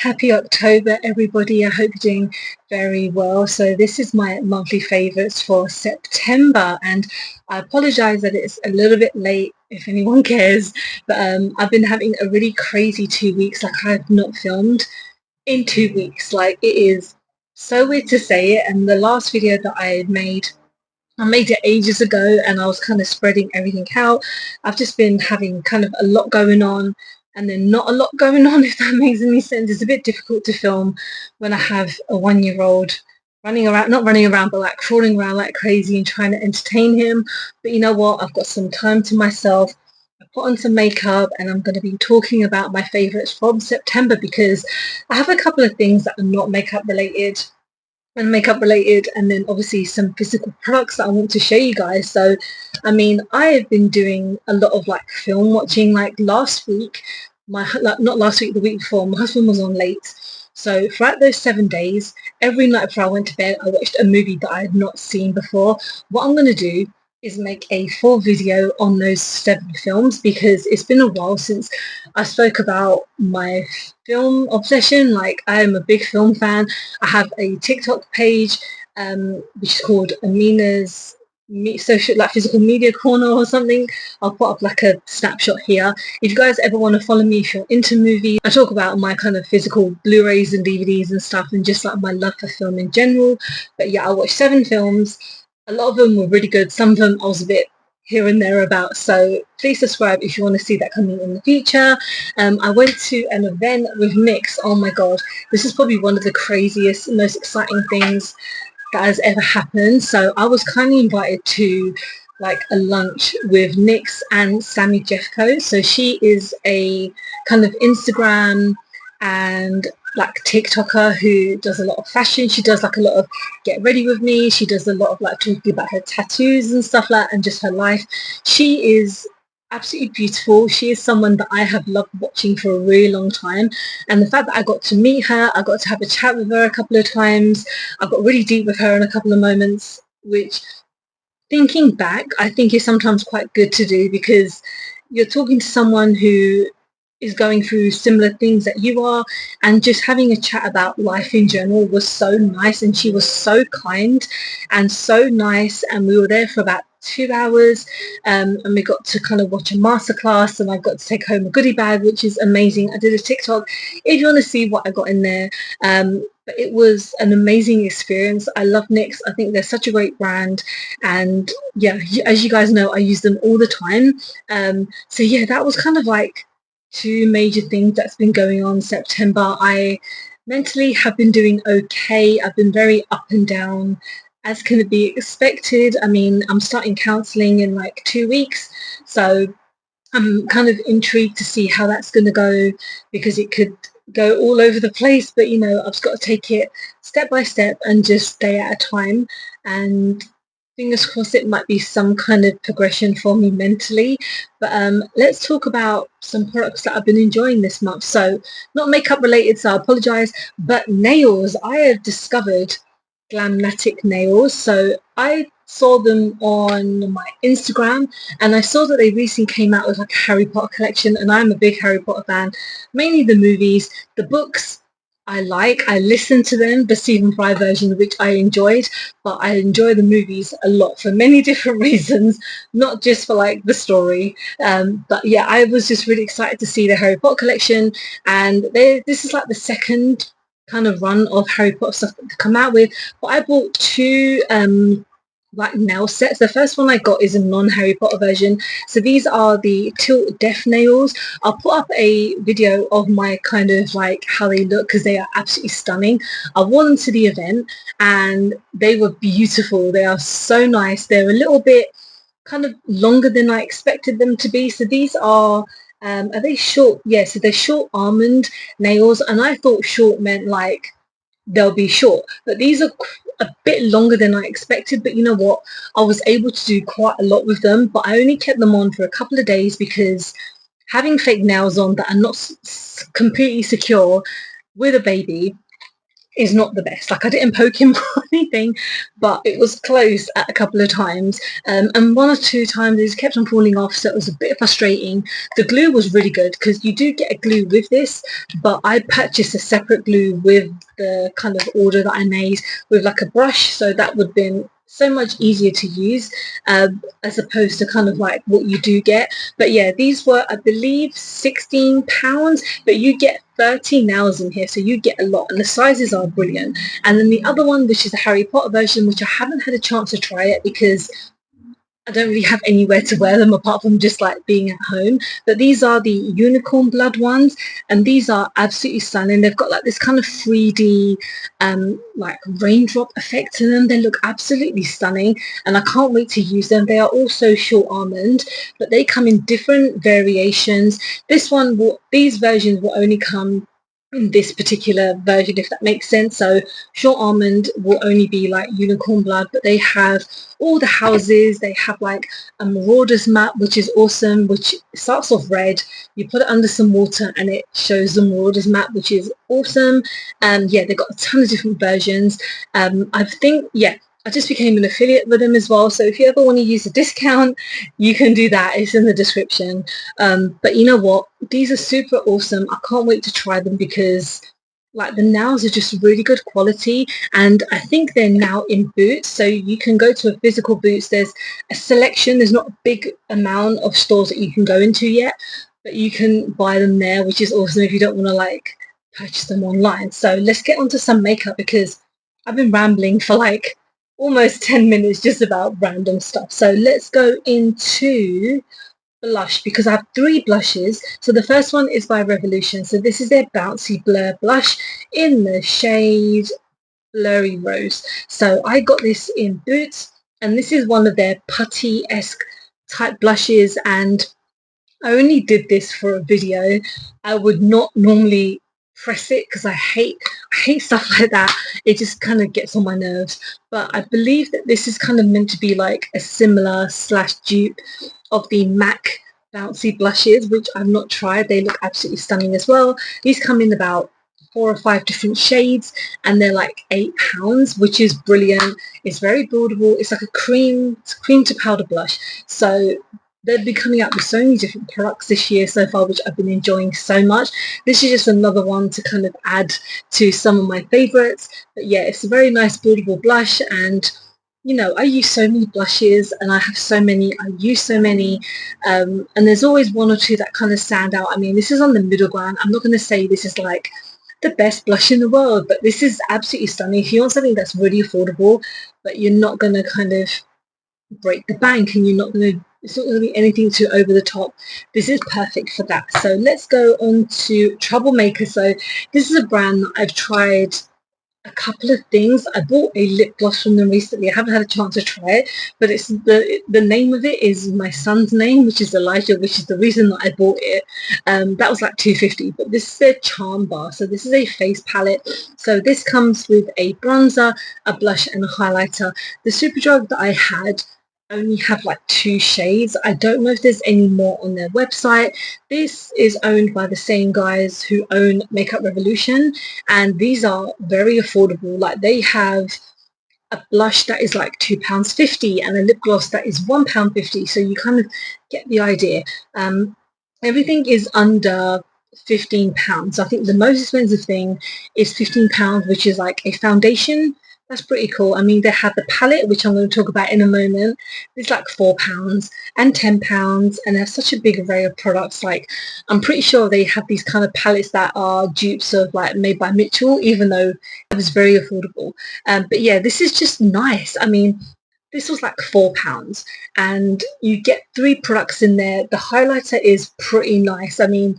Happy October, everybody. I hope you're doing very well. So this is my monthly favorites for September, and I apologize that it's a little bit late if anyone cares, but I've been having a really crazy 2 weeks. Like, I've not filmed in 2 weeks. Like, it is so weird to say it. And the last video that I made it ages ago, and I was kind of spreading everything out. I've just been having kind of a lot going on and then not a lot going on, if that makes any sense. It's a bit difficult to film when I have a 1-year-old running around, not running around, but like crawling around like crazy and trying to entertain him. But you know what? I've got some time to myself. I put on some makeup and I'm going to be talking about my favorites from September because I have a couple of things that are not makeup related and makeup related, and then obviously some physical products that I want to show you guys. So I mean, I have been doing a lot of like film watching. Like last week, not last week, the week before, my husband was on late, so throughout those 7 days, every night before I went to bed, I watched a movie that I had not seen before. What I'm going to do is make a full video on those 7 films because it's been a while since I spoke about my film obsession. Like, I am a big film fan. I have a TikTok page which is called Ameena's social, like, physical media corner or something. I'll put up like a snapshot here. If you guys ever want to follow me, if you're into movies, I talk about my kind of physical Blu-rays and DVDs and stuff, and just like my love for film in general. But yeah, I watched 7 films. A lot of them were really good. Some of them I was a bit here and there about. So please subscribe if you want to see that coming in the future. I went to an event with Nyx. Oh my god, this is probably one of the craziest, most exciting things that has ever happened. So I was kindly invited to like a lunch with Nyx and Sammy Jeffco. So she is a kind of Instagram and like TikToker who does a lot of fashion. She does like a lot of get ready with me. She does a lot of like talking about her tattoos and stuff like that, and just her life. She is absolutely beautiful. She is someone that I have loved watching for a really long time, and the fact that I got to meet her, I got to have a chat with her a couple of times. I got really deep with her in a couple of moments, which, thinking back, I think is sometimes quite good to do because you're talking to someone who is going through similar things that you are, and just having a chat about life in general was so nice. And she was so kind and so nice, and we were there for about 2 hours, and we got to kind of watch a masterclass, and I got to take home a goodie bag, which is amazing. I did a TikTok if you want to see what I got in there. But it was an amazing experience. I love Nyx. I think they're such a great brand, and yeah, as you guys know, I use them all the time. So yeah, that was kind of like 2 major things that's been going on September. I mentally have been doing okay. I've been very up and down, as can be expected. I mean, I'm starting counselling in like 2 weeks, so I'm kind of intrigued to see how that's going to go, because it could go all over the place. But you know, I've just got to take it step by step and just day at a time, and fingers crossed it might be some kind of progression for me mentally. But let's talk about some products that I've been enjoying this month. So not makeup related, so I apologize, but nails. I have discovered Glamnetic nails. So I saw them on my Instagram, and I saw that they recently came out with like a Harry Potter collection, and I'm a big Harry Potter fan, mainly the movies. The books I listened to them, the season 5 version, which I enjoyed, but I enjoy the movies a lot for many different reasons, not just for like the story. But yeah, I was just really excited to see the Harry Potter collection, and this is like the second kind of run of Harry Potter stuff to come out with. But I bought 2 like nail sets. The first one I got is a non-Harry Potter version. So these are the Tilt Death nails. I'll put up a video of my kind of like how they look, because they are absolutely stunning. I wore them to the event and they were beautiful. They are so nice. They're a little bit kind of longer than I expected them to be. So these are they short? Yeah, so they're short almond nails, and I thought short meant like they'll be short, but these are a bit longer than I expected. But you know what, I was able to do quite a lot with them, but I only kept them on for a couple of days because having fake nails on that are not completely secure with a baby is not the best. Like, I didn't poke him or anything, but it was close at a couple of times. And one or two times it kept on falling off, so it was a bit frustrating. The glue was really good because you do get a glue with this, but I purchased a separate glue with the kind of order that I made with like a brush, so that would have been so much easier to use as opposed to kind of like what you do get. But yeah, these were, I believe, £16, but you get 30 nails in here, so you get a lot, and the sizes are brilliant. And then the other one, which is the Harry Potter version, which I haven't had a chance to try it because I don't really have anywhere to wear them apart from just like being at home. But these are the unicorn blood ones, and these are absolutely stunning. They've got like this kind of 3D like raindrop effect to them. They look absolutely stunning, and I can't wait to use them. They are also short almond, but they come in different variations. These versions will only come in this particular version, if that makes sense. So short almond will only be like unicorn blood, but they have all the houses. They have like a marauders map, which is awesome, which starts off red. You put it under some water and it shows the marauders map, which is awesome. And yeah, they've got a ton of different versions. I think, yeah, I just became an affiliate with them as well, so if you ever want to use a discount, you can do that. It's in the description. But you know what, these are super awesome. I can't wait to try them because like the nails are just really good quality, and I think they're now in Boots, so you can go to a physical Boots. There's a selection. There's not a big amount of stores that you can go into yet, but you can buy them there, which is awesome if you don't want to like purchase them online. So let's get onto some makeup because I've been rambling for like almost 10 minutes just about random stuff. So let's go into blush because I have 3 blushes. So the first one is by Revolution. So this is their Bouncy Blur blush in the shade Blurry Rose. So I got this in Boots, and this is one of their putty-esque type blushes, and I only did this for a video. I would not normally press it because I hate stuff like that. It just kind of gets on my nerves. But I believe that this is kind of meant to be like a similar / dupe of the MAC bouncy blushes, which I've not tried. They look absolutely stunning as well. These come in about 4 or 5 different shades, and they're like £8, which is brilliant. It's very buildable. It's like a cream to powder blush. So they've been coming out with so many different products this year so far, which I've been enjoying so much. This is just another one to kind of add to some of my favorites. But yeah, it's a very nice buildable blush, and you know, I use so many blushes and I have so many, I use so many, and there's always one or two that kind of stand out. I mean, this is on the middle ground. I'm not going to say this is like the best blush in the world, but this is absolutely stunning. If you want something that's really affordable, but you're not going to kind of break the bank and it's not going to be anything too over the top, this is perfect for that. So let's go on to Troublemaker. So this is a brand that I've tried a couple of things. I bought a lip gloss from them recently. I haven't had a chance to try it, but it's the name of it is my son's name, which is Elijah, which is the reason that I bought it. That was like £2.50, but this is their Charm Bar. So this is a face palette. So this comes with a bronzer, a blush, and a highlighter. The Superdrug that I had only have like 2 shades. I don't know if there's any more on their website. This is owned by the same guys who own Makeup Revolution, and these are very affordable. Like, they have a blush that is like £2.50 and a lip gloss that is £1.50, so you kind of get the idea. Everything is under £15. I think the most expensive thing is £15, which is like a foundation. That's pretty cool. I mean, they have the palette, which I'm going to talk about in a moment. It's like £4 and £10, and they have such a big array of products. Like, I'm pretty sure they have these kind of palettes that are dupes of like made by Mitchell, even though it was very affordable. But yeah, this is just nice. I mean, this was like £4, and you get 3 products in there. The highlighter is pretty nice. I mean,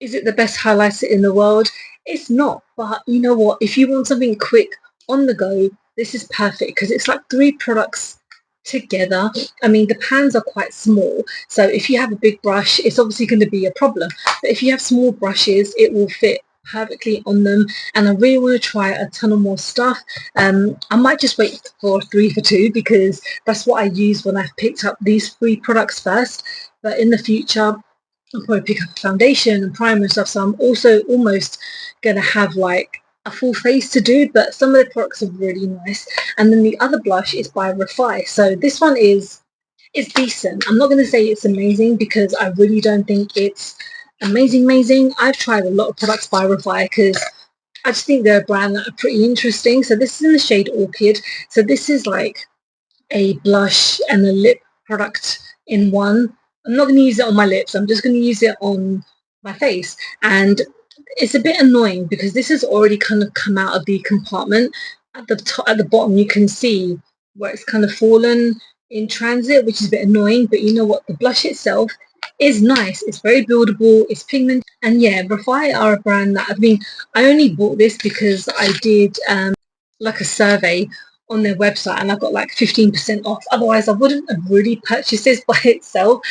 is it the best highlighter in the world? It's not, but you know what? If you want something quick on the go, this is perfect because it's like 3 products together. I mean, the pans are quite small, so if you have a big brush, it's obviously going to be a problem. But if you have small brushes, it will fit perfectly on them, and I really want to try a ton of more stuff. I might just wait for 3 for 2 because that's what I use when I've picked up these 3 products first. But in the future, I'll probably pick up a foundation and primer and stuff, so I'm also almost going to have like a full face to do, but some of the products are really nice. And then the other blush is by Refi. So this one is decent. I'm not going to say it's amazing because I really don't think it's amazing. I've tried a lot of products by Refi because I just think they're a brand that are pretty interesting. So this is in the shade Orchid. So this is like a blush and a lip product in one. I'm not going to use it on my lips. I'm just going to use it on my face. And it's a bit annoying because this has already kind of come out of the compartment. At the top, at the bottom, you can see where it's kind of fallen in transit, which is a bit annoying. But you know what? The blush itself is nice. It's very buildable. It's pigmented. And yeah, Refi are a brand that I only bought this because I did like a survey on their website and I got like 15% off. Otherwise I wouldn't have really purchased this by itself.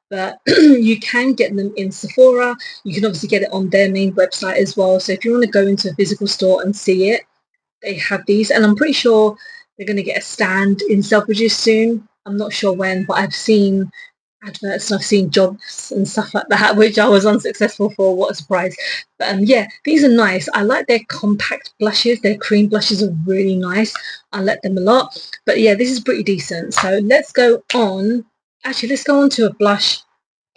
But you can get them in Sephora. You can obviously get it on their main website as well. So if you want to go into a physical store and see it, they have these. And I'm pretty sure they're going to get a stand in Selfridges soon. I'm not sure when, but I've seen adverts and I've seen jobs and stuff like that, which I was unsuccessful for. What a surprise. But yeah, these are nice. I like their compact blushes. Their cream blushes are really nice. I like them a lot. But yeah, this is pretty decent. So let's go on. Actually, let's go on to a blush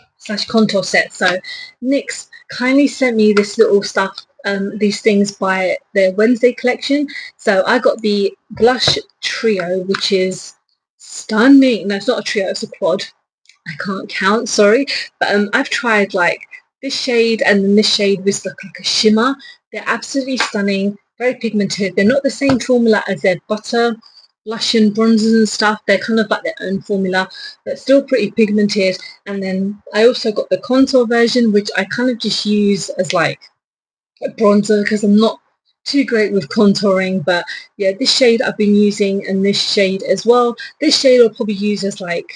/ contour set. So NYX kindly sent me this little stuff, these things by their Wednesday collection. So I got the blush trio, which is stunning. No, it's not a trio, it's a quad. I can't count, sorry. But I've tried like this shade and then this shade with like a shimmer. They're absolutely stunning, very pigmented. They're not the same formula as their butter blush and bronzers and stuff. They're kind of like their own formula, but still pretty pigmented. And then I also got the contour version, which I kind of just use as like a bronzer because I'm not too great with contouring. But yeah, this shade I've been using and this shade as well. This shade I'll probably use as like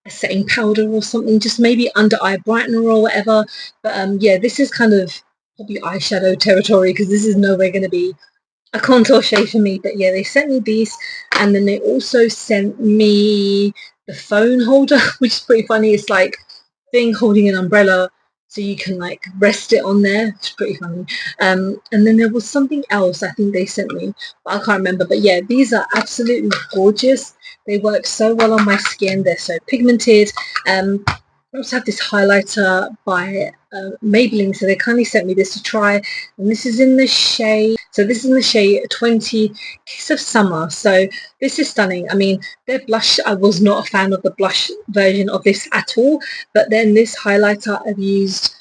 a setting powder or something, just maybe under eye brightener or whatever. But yeah, this is kind of probably eyeshadow territory because this is nowhere going to be a contour shade for me. But yeah, they sent me these and then they also sent me the phone holder, which is pretty funny. It's like thing holding an umbrella so you can like rest it on there. It's pretty funny. And then there was something else I think they sent me, but I can't remember. But yeah, these are absolutely gorgeous. They work so well on my skin. They're so pigmented. I also have this highlighter by Maybelline, so they kindly sent me this to try, and this is in the shade, so this is in the shade 20 Kiss of Summer. So this is stunning. I mean, their blush, I was not a fan of the blush version of this at all, but then this highlighter I've used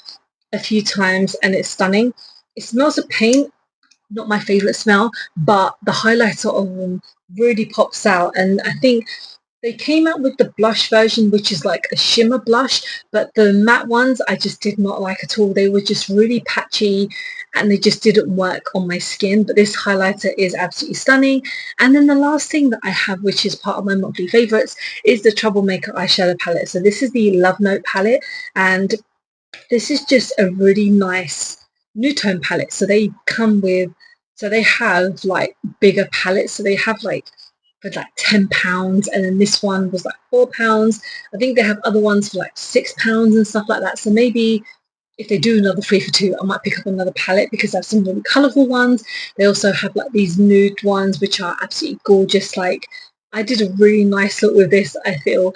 a few times and it's stunning. It smells of paint, not my favorite smell, but the highlighter of them really pops out. And I think they came out with the blush version, which is like a shimmer blush, but the matte ones I just did not like at all. They were just really patchy and they just didn't work on my skin. But this highlighter is absolutely stunning. And then the last thing that I have, which is part of my monthly favorites, is the Troublemaker eyeshadow palette. So this is the Love Note palette, and this is just a really nice Nutone palette. So they come with, so they have like bigger palettes. So they have like for like £10, and then this one was like £4. I think they have other ones for like £6 and stuff like that. So maybe if they do another 3 for 2, I might pick up another palette because they have some really colourful ones. They also have like these nude ones which are absolutely gorgeous. Like I did a really nice look with this, I feel.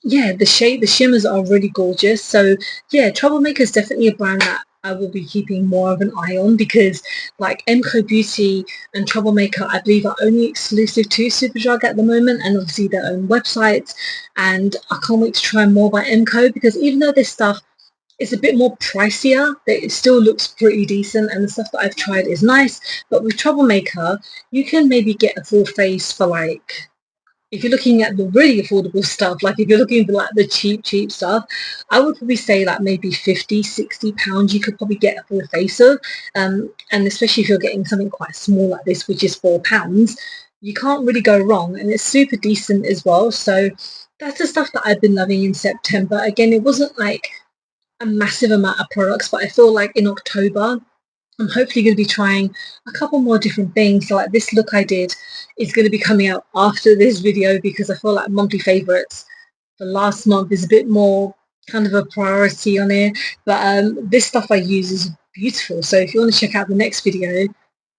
Yeah, the shimmers are really gorgeous. So yeah, Troublemaker is definitely a brand that I will be keeping more of an eye on, because like MCO Beauty and Troublemaker, I believe, are only exclusive to Superdrug at the moment, and obviously their own websites. And I can't wait to try more by MCO, because even though this stuff is a bit more pricier, it still looks pretty decent, and the stuff that I've tried is nice. But with Troublemaker, you can maybe get a full face for like, if you're looking at the really affordable stuff, like if you're looking for like the cheap stuff, I would probably say like maybe £50-60 you could probably get a full face of. And especially if you're getting something quite small like this, which is £4, you can't really go wrong, and it's super decent as well. So that's the stuff that I've been loving in September. Again, it wasn't like a massive amount of products, but I feel like in October I'm hopefully going to be trying a couple more different things. So like this look I did is going to be coming out after this video, because I feel like monthly favorites for last month is a bit more kind of a priority on it. But this stuff I use is beautiful. So if you want to check out the next video,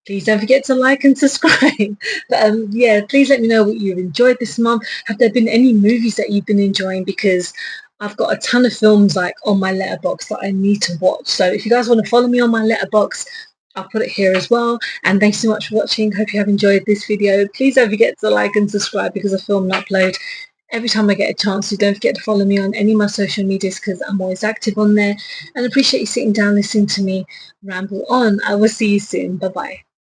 please don't forget to like and subscribe. But yeah, please let me know what you've enjoyed this month. Have there been any movies that you've been enjoying? Because I've got a ton of films like on my letterbox that I need to watch. So if you guys want to follow me on my letterbox, I'll put it here as well. And thanks so much for watching. Hope you have enjoyed this video. Please don't forget to like and subscribe because I film and upload every time I get a chance. So don't forget to follow me on any of my social medias because I'm always active on there. And I appreciate you sitting down listening to me ramble on. I will see you soon. Bye bye.